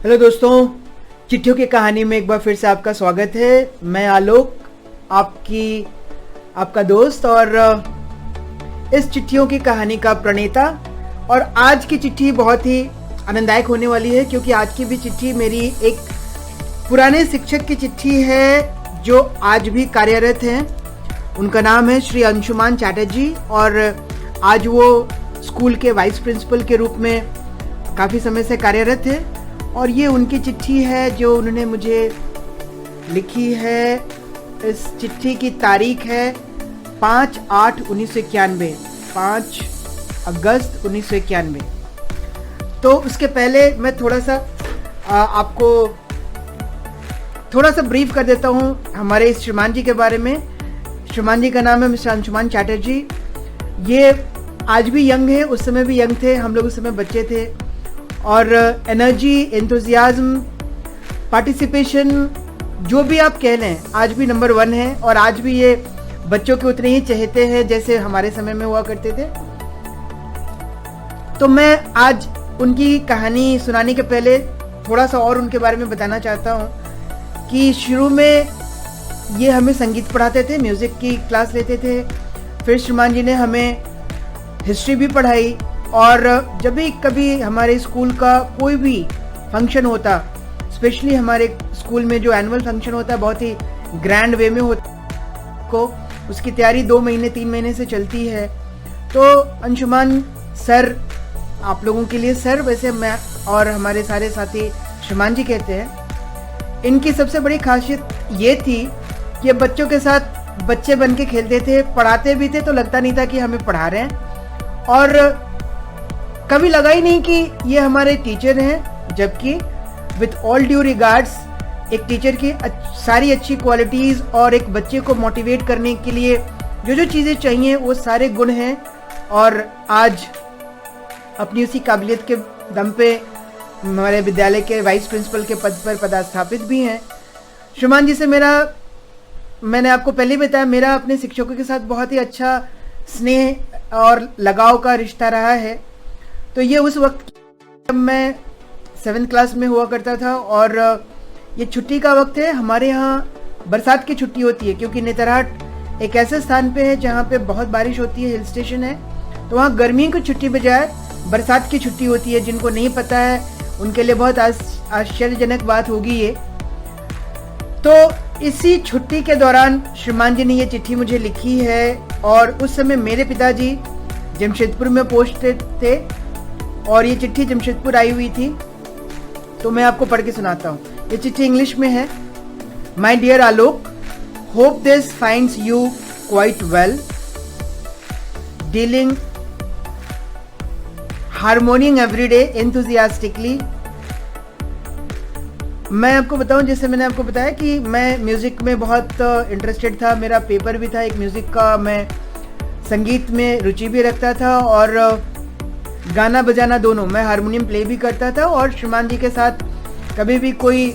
Hello दोस्तों, चिट्ठियों की कहानी में एक बार फिर से आपका स्वागत है। मैं आलोक, आपका दोस्त और इस चिट्ठियों की कहानी का प्रणेता। और आज की चिट्ठी बहुत ही आनंददायक होने वाली है क्योंकि आज की भी चिट्ठी मेरी एक पुराने शिक्षक की चिट्ठी है जो आज भी कार्यरत हैं। उनका नाम है श्री अंशुमान चैटर्जी और आज वो स्कूल के वाइस प्रिंसिपल के रूप में काफ़ी समय से कार्यरत है। और ये उनकी चिट्ठी है जो उन्होंने मुझे लिखी है। इस चिट्ठी की तारीख है 5/8/1991, 5 अगस्त 1991। तो उसके पहले मैं थोड़ा सा आपको थोड़ा सा ब्रीफ कर देता हूँ हमारे इस श्रीमान जी के बारे में। श्रीमान जी का नाम है मिस्टर अंशुमान चैटर्जी। ये आज भी यंग है, उस समय भी यंग थे, हम लोग उस समय बच्चे थे। और एनर्जी, एंथुजियाज्म, पार्टिसिपेशन, जो भी आप कह लें, आज भी नंबर 1 है। और आज भी ये बच्चों के उतने ही चहेते हैं जैसे हमारे समय में हुआ करते थे। तो मैं आज उनकी कहानी सुनाने के पहले थोड़ा सा और उनके बारे में बताना चाहता हूँ कि शुरू में ये हमें संगीत पढ़ाते थे, म्यूज़िक की क्लास लेते थे। फिर श्रीमान जी ने हमें हिस्ट्री भी पढ़ाई। और जब भी कभी हमारे स्कूल का कोई भी फंक्शन होता, स्पेशली हमारे स्कूल में जो एनुअल फंक्शन होता है बहुत ही ग्रैंड वे में होता को, उसकी तैयारी 2 महीने 3 महीने से चलती है। तो अंशुमान सर, आप लोगों के लिए सर, वैसे मैं और हमारे सारे साथी श्रीमान जी कहते हैं। इनकी सबसे बड़ी खासियत ये थी कि ये बच्चों के साथ बच्चे बन के खेलते थे, पढ़ाते भी थे तो लगता नहीं था कि हमें पढ़ा रहे हैं। और कभी लगा ही नहीं कि ये हमारे टीचर हैं, जबकि विथ ऑल ड्यू रिगार्ड्स एक टीचर की सारी अच्छी क्वालिटीज़ और एक बच्चे को मोटिवेट करने के लिए जो जो चीज़ें चाहिए वो सारे गुण हैं। और आज अपनी उसी काबिलियत के दम पे हमारे विद्यालय के वाइस प्रिंसिपल के पद पर पदस्थापित भी हैं। श्रीमान जी से मैंने आपको पहले ही बताया, मेरा अपने शिक्षकों के साथ बहुत ही अच्छा स्नेह और लगाव का रिश्ता रहा है। तो ये उस वक्त जब मैं 7th क्लास में हुआ करता था और ये छुट्टी का वक्त है। हमारे यहाँ बरसात की छुट्टी होती है क्योंकि नेतरहाट एक ऐसे स्थान पे है जहाँ पे बहुत बारिश होती है, हिल स्टेशन है। तो वहाँ गर्मी की छुट्टी बजाय बरसात की छुट्टी होती है। जिनको नहीं पता है उनके लिए बहुत आश्चर्यजनक बात होगी ये। तो इसी छुट्टी के दौरान श्रीमान जी ने ये चिट्ठी मुझे लिखी है। और उस समय मेरे पिताजी जमशेदपुर में पोस्टेड थे और ये चिट्ठी जमशेदपुर आई हुई थी। तो मैं आपको पढ़ के सुनाता हूँ। ये चिट्ठी इंग्लिश में है। My dear Alok, hope this finds you quite well, dealing harmoning everyday enthusiastically. मैं आपको बताऊं, जैसे मैंने आपको बताया कि मैं म्यूज़िक में बहुत इंटरेस्टेड था। मेरा पेपर भी था एक म्यूज़िक का। मैं संगीत में रुचि भी रखता था और गाना बजाना दोनों। मैं हारमोनियम प्ले भी करता था। और श्रीमान जी के साथ कभी भी कोई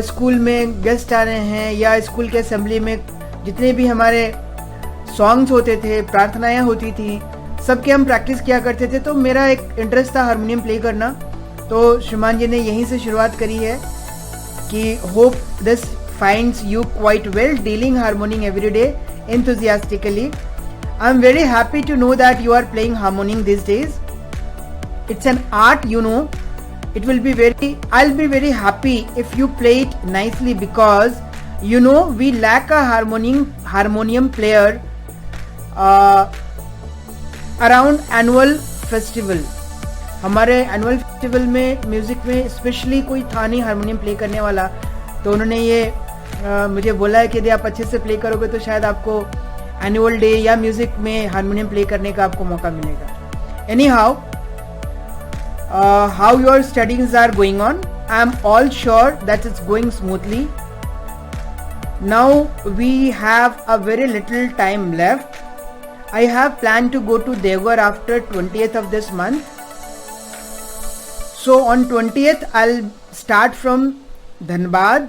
स्कूल में गेस्ट आ रहे हैं या स्कूल के असेंबली में जितने भी हमारे सॉन्ग्स होते थे, प्रार्थनाएं होती थी, सबके हम प्रैक्टिस किया करते थे। तो मेरा एक इंटरेस्ट था हारमोनियम प्ले करना। तो श्रीमान जी ने यहीं से शुरुआत करी है कि hope this finds you quite well, dealing harmonium everyday enthusiastically. I'm very happy to know that you are playing harmonium these days. It's an art, you know. I'll be very happy if you play it nicely because you know we lack a harmonium player around annual festival. हमारे annual festival में music में specially कोई था नहीं harmonium play करने वाला। तो उन्होंने ये मुझे बोला है कि यदि आप अच्छे से प्ले करोगे तो शायद आपको एनुअल डे या म्यूज़िक में हारमोनियम प्ले करने का आपको मौका मिलेगा। Any how, how your studies are going on. I am all sure that it's going smoothly. Now we have a very little time left. I have planned to go to Devgarh after 20th of this month. So on 20th I'll start from Dhanbad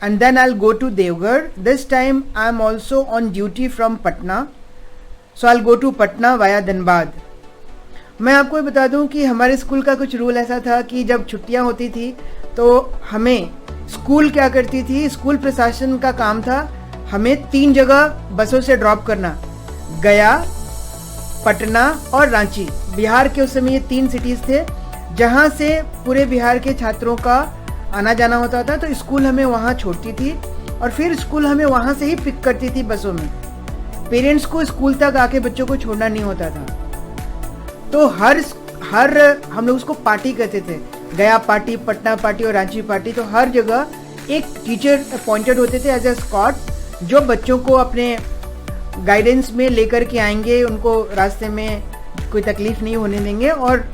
and then I'll go to Devgarh. This time I'm also on duty from Patna. So I'll go to Patna via Dhanbad. मैं आपको ये बता दूं कि हमारे school का कुछ rule ऐसा था कि जब छुट्टियां होती थी तो हमें स्कूल क्या करती थी, स्कूल प्रशासन का काम था हमें 3 जगह बसों से ड्रॉप करना, गया, पटना और रांची। बिहार के उस समय ये 3 सिटीज़ थे जहाँ से पूरे बिहार के छात्रों का आना जाना होता था। तो स्कूल हमें वहाँ छोड़ती थी और फिर स्कूल हमें वहाँ से ही पिक करती थी बसों में। पेरेंट्स को स्कूल तक आके बच्चों को छोड़ना नहीं होता था। तो हर हम लोग उसको पार्टी कहते थे, गया पार्टी, पटना पार्टी और रांची पार्टी। तो हर जगह एक टीचर अपॉइंटेड होते थे एज ए स्कॉट, जो बच्चों को अपने गाइडेंस में लेकर के आएंगे, उनको रास्ते में कोई तकलीफ नहीं होने देंगे और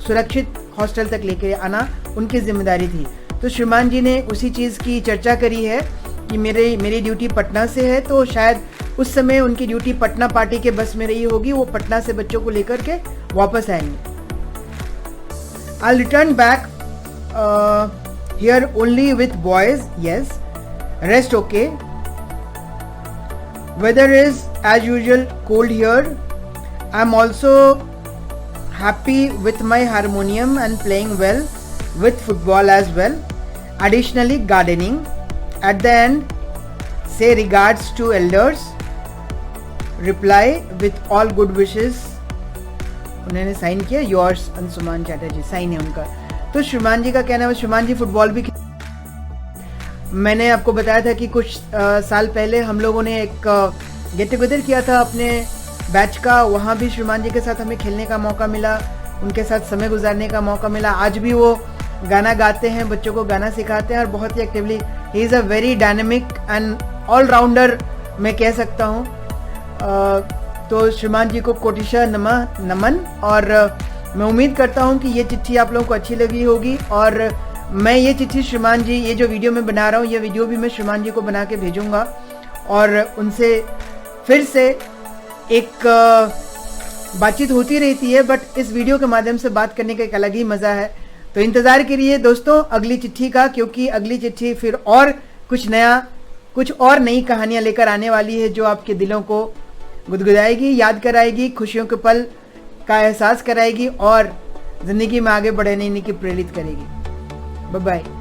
सुरक्षित हॉस्टल तक लेके आना उनकी जिम्मेदारी थी। तो श्रीमान जी ने उसी चीज़ की चर्चा करी है कि मेरी ड्यूटी पटना से है, तो शायद उस समय उनकी ड्यूटी पटना पार्टी के बस में रही होगी, वो पटना से बच्चों को लेकर के वापस आएंगे। I'll return back here only with boys, yes, rest okay. Weather is as usual cold here. I'm also happy with my harmonium and playing well with football as well. Additionally, gardening. At the end, say regards to elders. Reply with all good wishes. उन्होंने sign किया, yours Anshuman Chatterjee, sign है उनका। तो श्रीमान जी का कहना है, श्रीमान जी फुटबॉल भी मैंने आपको बताया था कि कुछ साल पहले हम लोगों ने एक गेट टुगेदर किया था अपने बैच का, वहाँ भी श्रीमान जी के साथ हमें खेलने का मौका मिला, उनके साथ समय गुजारने का मौका मिला। आज भी वो गाना गाते हैं, बच्चों को गाना सिखाते हैं और बहुत ही actively. He is a very dynamic and allrounder मैं कह सकता हूँ। तो श्रीमान जी को कोटिशा नमन। और मैं उम्मीद करता हूँ कि ये चिट्ठी आप लोगों को अच्छी लगी होगी और मैं ये चिट्ठी श्रीमान जी, ये जो वीडियो मैं बना रहा हूँ, ये वीडियो भी मैं श्रीमान जी को बना के भेजूँगा और उनसे फिर से एक बातचीत होती रहती है, बट इस वीडियो के माध्यम से बात करने का एक अलग ही मज़ा है। तो इंतज़ार करिए दोस्तों अगली चिट्ठी का, क्योंकि अगली चिट्ठी फिर और कुछ नया, कुछ और नई कहानियाँ लेकर आने वाली है जो आपके दिलों को गुदगुदाएगी, याद कराएगी, खुशियों के पल का एहसास कराएगी और ज़िंदगी में आगे बढ़ने की प्रेरित करेगी। Bye bye.